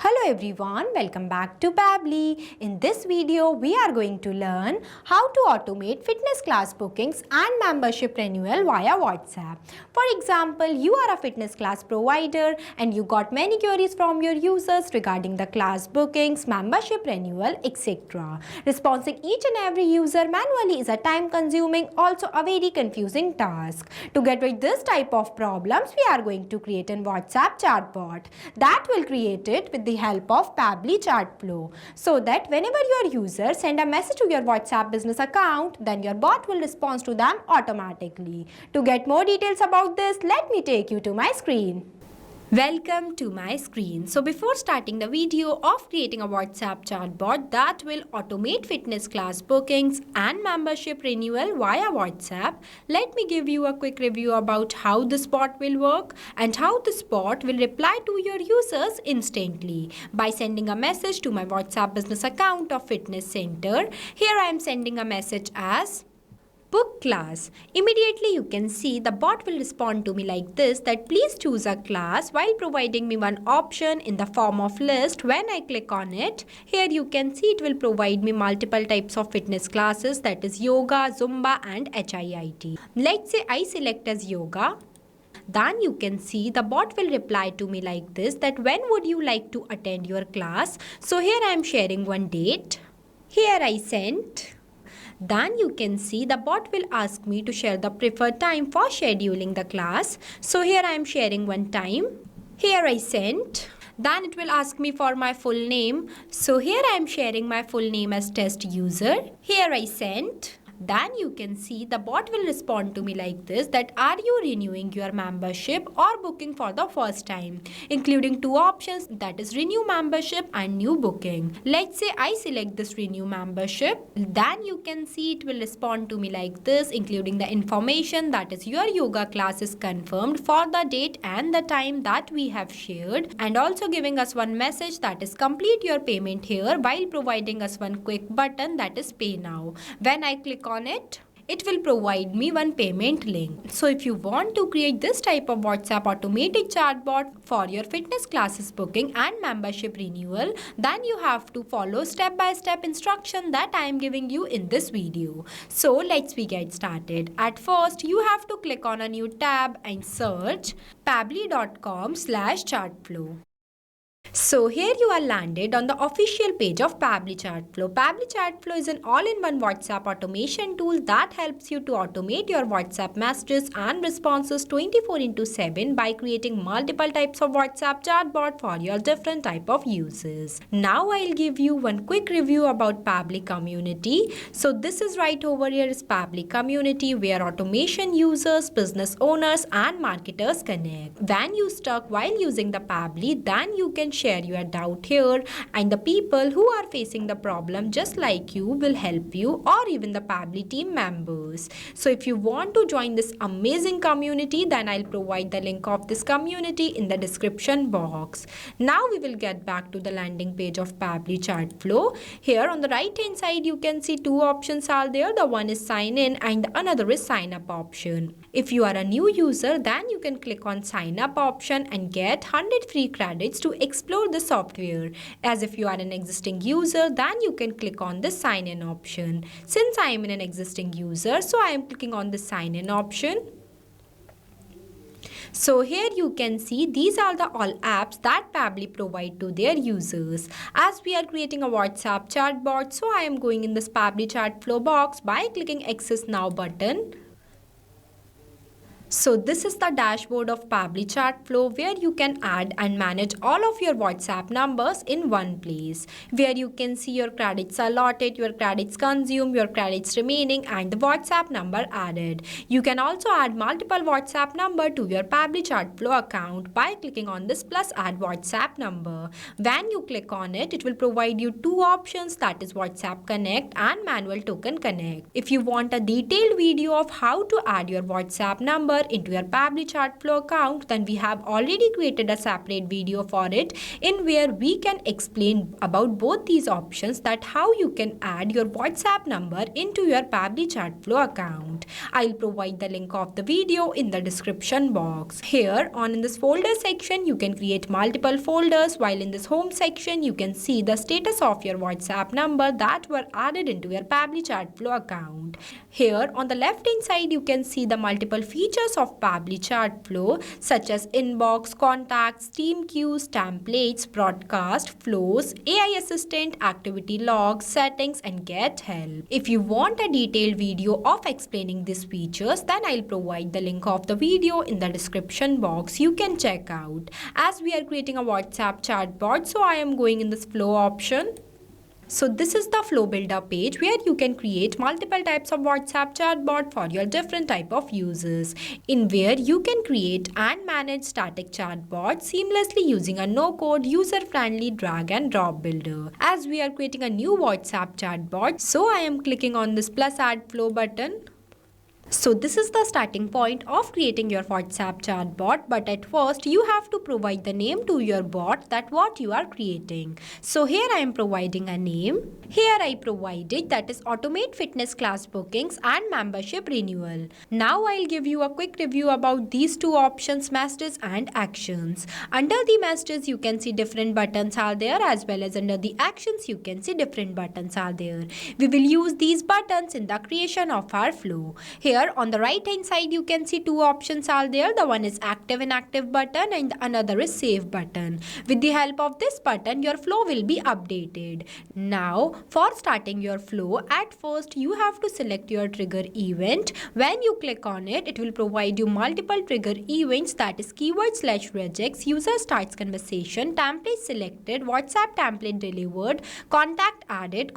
Hello everyone, welcome back to Pabbly. In this video, we are going to learn how to automate fitness class bookings and membership renewal via WhatsApp. For example, you are a fitness class provider and you got many queries from your users regarding the class bookings, membership renewal, etc. Responding each and every user manually is a time-consuming, also a very confusing task. To get rid of this type of problems, we are going to create a WhatsApp chatbot that will create it with the help of Pabbly Chatflow, so that whenever your users send a message to your WhatsApp business account, then your bot will respond to them automatically. To get more details about this, let me take you to my screen. Welcome to my screen. So before starting the video of creating a WhatsApp chatbot that will automate fitness class bookings and membership renewal via WhatsApp, let me give you a quick review about how this bot will work and how this bot will reply to your users instantly by sending a message to my WhatsApp business account of Fitness Center. Here I am sending a message as book class. Immediately you can see the bot will respond to me like this, that please choose a class, while providing me one option in the form of list. When I click on it, here you can see it will provide me multiple types of fitness classes, that is yoga, Zumba and HIIT. Let's say I select as yoga. Then you can see the bot will reply to me like this, that when would you like to attend your class. So here I am sharing one date. Here I sent. Then you can see the bot will ask me to share the preferred time for scheduling the class. So here I am sharing one time. Here I sent. Then it will ask me for my full name. So here I am sharing my full name as test user. Here I sent. Then you can see the bot will respond to me like this, that are you renewing your membership or booking for the first time, including two options, that is renew membership and new booking. Let's say I select this renew membership. Then you can see it will respond to me like this, including the information, that is your yoga class is confirmed for the date and the time that we have shared, and also giving us one message, that is complete your payment here, while providing us one quick button, that is pay now. When I click on it will provide me one payment link. So if you want to create this type of WhatsApp automated chatbot for your fitness classes booking and membership renewal, then you have to follow step-by-step instruction that I am giving you in this video. So let's get started. At first, you have to click on a new tab and search pabbly.com/chatflow. So here you are landed on the official page of Pabbly Chatflow. Pabbly Chatflow is an all-in-one WhatsApp automation tool that helps you to automate your WhatsApp messages and responses 24/7 by creating multiple types of WhatsApp chatbot for your different type of uses. Now I'll give you one quick review about Pabbly community. So this is right over here is Pabbly community, where automation users, business owners and marketers connect. When you stuck while using the Pabbly, then you can share your doubt here, and the people who are facing the problem just like you will help you, or even the Pabbly team members. So if you want to join this amazing community, then I'll provide the link of this community in the description box. Now we will get back to the landing page of Pabbly Chatflow. Here on the right hand side you can see two options are there. The one is sign in and the another is sign up option. If you are a new user, then you can click on sign up option and get 100 free credits to explore the software. As if you are an existing user, then you can click on the sign in option. Since I am an existing user, so I am clicking on the sign in option. So here you can see these are the all apps that Pabbly provide to their users. As we are creating a WhatsApp chatbot, so I am going in this Pabbly Chatflow box by clicking Access Now button. So this is the dashboard of Pabbly Chatflow, where you can add and manage all of your WhatsApp numbers in one place, where you can see your credits allotted, your credits consumed, your credits remaining and the WhatsApp number added. You can also add multiple WhatsApp number to your Pabbly Chatflow account by clicking on this plus add WhatsApp number. When you click on it, it will provide you two options, that is WhatsApp Connect and Manual Token Connect. If you want a detailed video of how to add your WhatsApp number, number into your Pabbly Chatflow account, then we have already created a separate video for it in where we can explain about both these options, that how you can add your WhatsApp number into your Pabbly Chatflow account. I'll provide the link of the video in the description box. Here on in this folder section, you can create multiple folders, while in this home section, you can see the status of your WhatsApp number that were added into your Pabbly Chatflow account. Here on the left hand side, you can see the multiple features of Pabbly Chatflow such as inbox, contacts, team queues, templates, broadcast, flows, AI assistant, activity logs, settings and get help. If you want a detailed video of explaining these features, then I'll provide the link of the video in the description box. You can check out. As we are creating a WhatsApp chatbot, so I am going in this flow option. So this is the flow builder page where you can create multiple types of WhatsApp chatbot for your different type of users, in where you can create and manage static chatbots seamlessly using a no-code, user-friendly drag and drop builder. As we are creating a new WhatsApp chatbot, so I am clicking on this plus add flow button. So this is the starting point of creating your WhatsApp chatbot, but at first you have to provide the name to your bot, that what you are creating. So here I am providing a name. Here I provided that is automate fitness class bookings and membership renewal. Now I'll give you a quick review about these two options, messages and actions. Under the messages you can see different buttons are there, as well as under the actions you can see different buttons are there. We will use these buttons in the creation of our flow. Here on the right hand side you can see two options are there. The one is active inactive button and another is save button. With the help of this button your flow will be updated. Now for starting your flow, at first you have to select your trigger event. When you click on it, it will provide you multiple trigger events, that is keyword/regex, user starts conversation, template selected, WhatsApp template delivered, contact added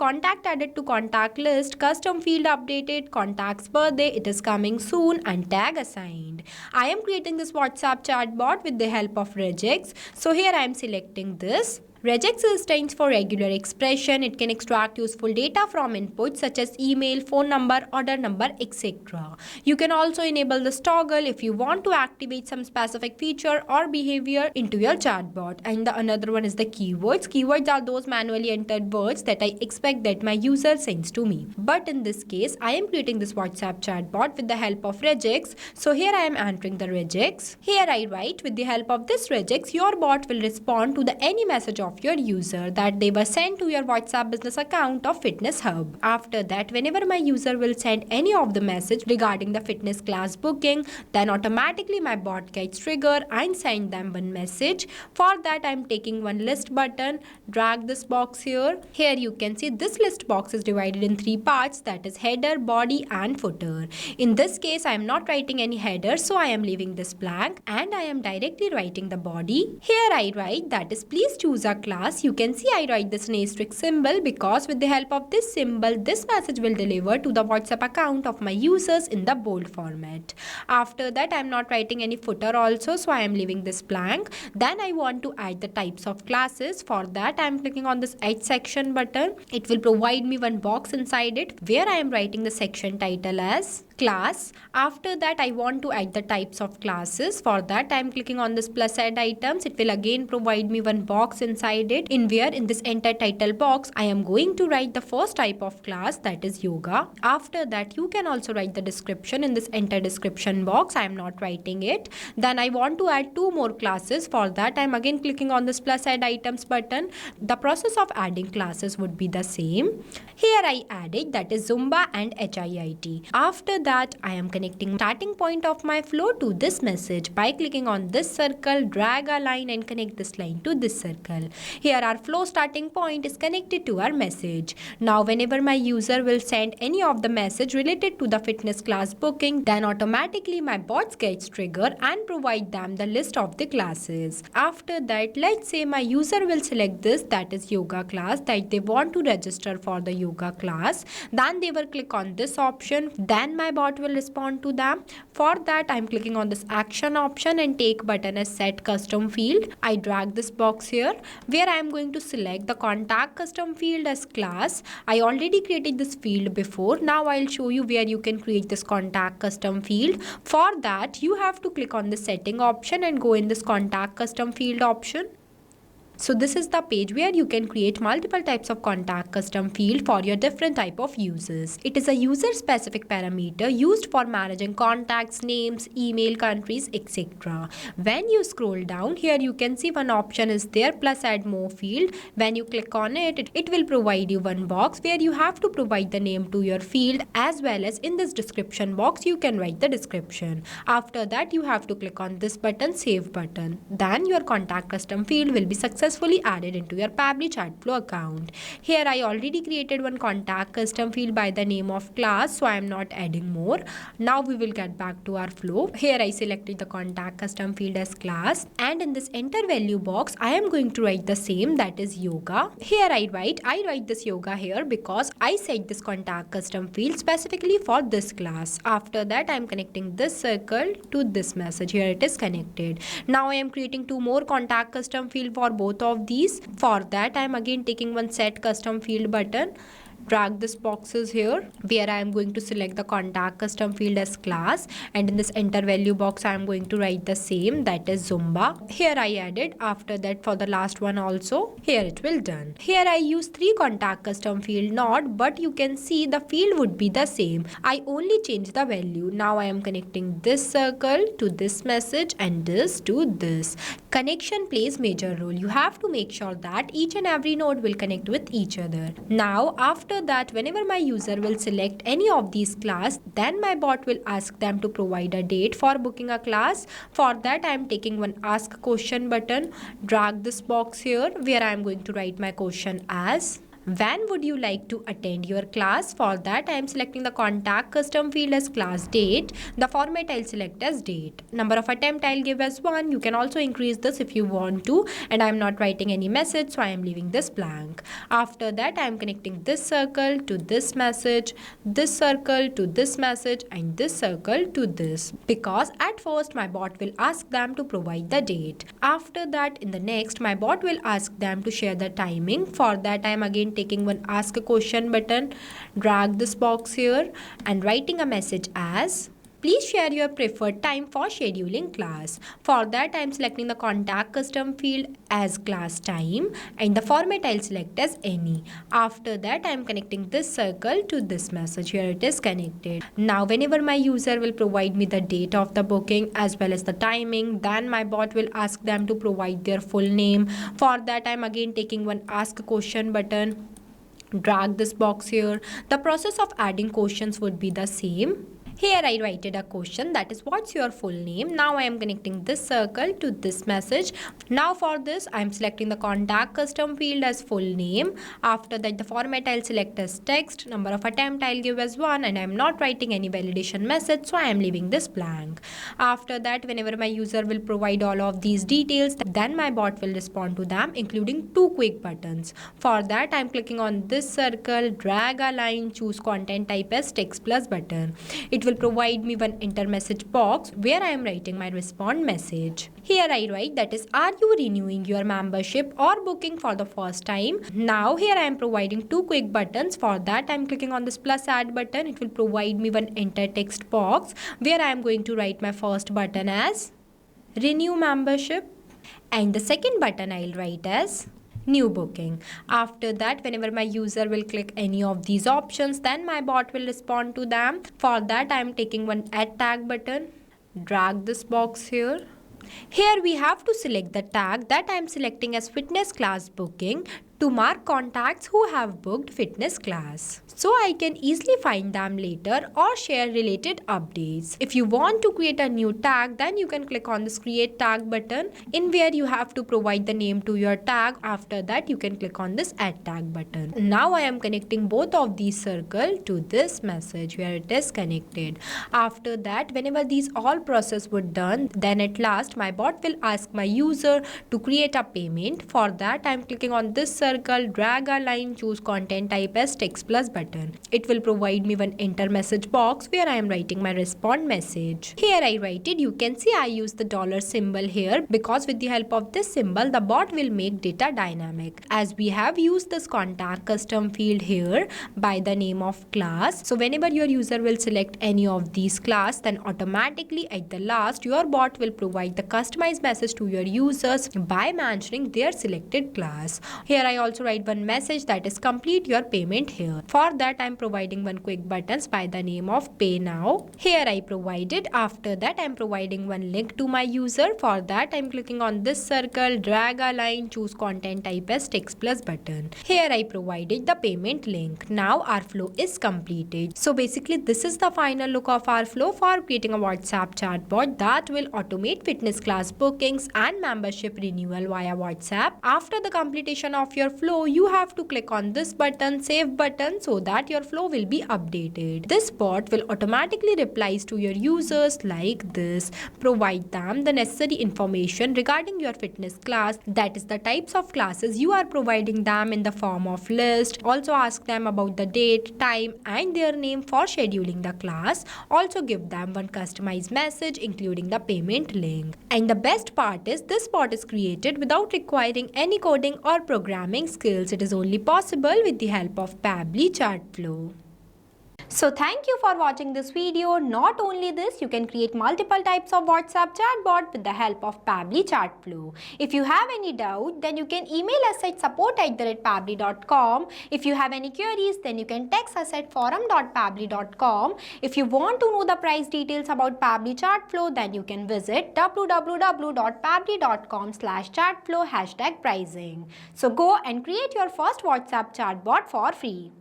to contact list, custom field updated, contact's birthday, it is coming soon, and tag assigned. I am creating this WhatsApp chatbot with the help of regex. So here I am selecting this. Regex stands for regular expression. It can extract useful data from inputs such as email, phone number, order number, etc. You can also enable this toggle if you want to activate some specific feature or behavior into your chatbot. And the another one is the keywords. Keywords are those manually entered words that I expect that my user sends to me. But in this case, I am creating this WhatsApp chatbot with the help of regex. So here I am entering the regex. Here I write, with the help of this regex, your bot will respond to the any message of your user that they were sent to your WhatsApp business account of Fitness Hub. After that, whenever my user will send any of the message regarding the fitness class booking, then automatically my bot gets triggered and send them one message. For that, I am taking one list button, drag this box here. Here you can see this list box is divided in three parts, that is header, body and footer. In this case, I am not writing any header, so I am leaving this blank and I am directly writing the body. Here I write that is please choose a class. You can see I write this asterisk symbol because with the help of this symbol, this message will deliver to the WhatsApp account of my users in the bold format. After that, I am not writing any footer also, so I am leaving this blank. Then I want to add the types of classes. For that, I am clicking on this add section button. It will provide me one box inside it where I am writing the section title as class. After that, I want to add the types of classes. For that, I am clicking on this plus add items. It will again provide me one box inside it, in where in this enter title box I am going to write the first type of class, that is yoga. After that, you can also write the description in this enter description box. I am not writing it. Then I want to add two more classes. For that, I am again clicking on this plus add items button. The process of adding classes would be the same. Here I added that is Zumba and HIIT. After that, I am connecting starting point of my flow to this message by clicking on this circle, drag a line and connect this line to this circle. Here our flow starting point is connected to our message. Now whenever my user will send any of the message related to the fitness class booking, then automatically my bots gets triggered and provide them the list of the classes. After that, let's say my user will select this, that is yoga class, that they want to register for the yoga class. Then they will click on this option. Then my bot will respond to them. For that, I'm clicking on this action option and take button as set custom field. I drag this box here where I am going to select the contact custom field as class. I already created this field before. Now I'll show you where you can create this contact custom field. For that, you have to click on the setting option and go in this contact custom field option. So this is the page where you can create multiple types of contact custom field for your different type of users. It is a user specific parameter used for managing contacts, names, email, countries, etc. When you scroll down here, you can see one option is there, plus add more field. When you click on it, it will provide you one box where you have to provide the name to your field, as well as in this description box you can write the description. After that, you have to click on this button, save button. Then your contact custom field will be successfully added into your Pabbly Chatflow account. Here I already created one contact custom field by the name of class, so I am not adding more. Now we will get back to our flow. Here I selected the contact custom field as class, and in this enter value box I am going to write the same, that is yoga. Here I write this yoga here because I set this contact custom field specifically for this class. After that, I am connecting this circle to this message. Here it is connected. Now I am creating two more contact custom field for both of these. For that, I am again taking one set custom field button, drag this boxes here where I am going to select the contact custom field as class, and in this enter value box I am going to write the same, that is Zumba. Here I added. After that, for the last one also, here it will done. Here I use 3 contact custom field not, but you can see the field would be the same. I only change the value. Now I am connecting this circle to this message and this to this. Connection plays major role. You have to make sure that each and every node will connect with each other. Now after that, whenever my user will select any of these class, then my bot will ask them to provide a date for booking a class. For that, I am taking one ask question button, drag this box here where I am going to write my question as when would you like to attend your class. For that, I am selecting the contact custom field as class date. The format I'll select as date. Number of attempt I'll give as 1. You can also increase this if you want to, and I am not writing any message, so I am leaving this blank. After that, I am connecting this circle to this message, this circle to this message, and this circle to this, because at first my bot will ask them to provide the date. After that, in the next, my bot will ask them to share the timing. For that, I am again taking one ask a question button, drag this box here and writing a message as please share your preferred time for scheduling class. For that, I am selecting the contact custom field as class time, and the format I'll select as any. After that, I am connecting this circle to this message. Here it is connected. Now whenever my user will provide me the date of the booking as well as the timing, then my bot will ask them to provide their full name. For that, I am again taking one ask a question button, drag this box here. The process of adding questions would be the same. Here I write a question, that is what's your full name. Now I am connecting this circle to this message. Now for this, I am selecting the contact custom field as full name. After that, the format I'll select as text. Number of attempt I'll give as 1, and I am not writing any validation message, so I am leaving this blank. After that, whenever my user will provide all of these details, then my bot will respond to them, including 2 quick buttons. For that, I am clicking on this circle, drag a line, choose content type as text plus button. It will provide me one enter message box where I am writing my respond message. Here I write, that is, are you renewing your membership or booking for the first time? Now here I am providing 2 quick buttons. For that, I am clicking on this plus add button. It will provide me one enter text box where I am going to write my first button as renew membership, and the second button I'll write as new booking. After that, whenever my user will click any of these options, then my bot will respond to them. For that, I am taking one add tag button, drag this box here. Here we have to select the tag that I am selecting as fitness class booking to mark contacts who have booked fitness class, so I can easily find them later or share related updates. If you want to create a new tag, then you can click on this create tag button, in where you have to provide the name to your tag. After that, you can click on this add tag button. Now I am connecting both of these circles to this message where it is connected. After that, whenever these all process were done, then at last my bot will ask my user to create a payment. For that, I am clicking on this circle circle, drag a line, choose content type as text plus button. It will provide me one enter message box where I am writing my respond message. Here I write it. You can see I use the dollar symbol here because with the help of this symbol the bot will make data dynamic. As we have used this contact custom field here by the name of class, so whenever your user will select any of these class, then automatically at the last your bot will provide the customized message to your users by mentioning their selected class. Here I also write one message that is complete your payment here. For that I am providing one quick buttons by the name of pay now. Here I provided. After that I am providing one link to my user. For that I am clicking on this circle, drag a line, choose content type as text plus button. Here I provided the payment link. Now our flow is completed. So basically this is the final look of our flow for creating a WhatsApp chatbot that will automate fitness class bookings and membership renewal via WhatsApp. After the completion of your flow, you have to click on this button, save button, so that your flow will be updated. This bot will automatically replies to your users like this. Provide them the necessary information regarding your fitness class, that is the types of classes you are providing them in the form of list. Also ask them about the date, time and their name for scheduling the class. Also give them one customized message including the payment link. And the best part is this bot is created without requiring any coding or programming skills. It is only possible with the help of Pabbly Chatflow. So thank you for watching this video. Not only this, you can create multiple types of WhatsApp chatbot with the help of Pabbly Chatflow. If you have any doubt, then you can email us at support@pabbly.com. If you have any queries, then you can text us at forum.pabbly.com. If you want to know the price details about Pabbly Chatflow, then you can visit www.pabbly.com/chatflow #pricing. So go and create your first WhatsApp chatbot for free.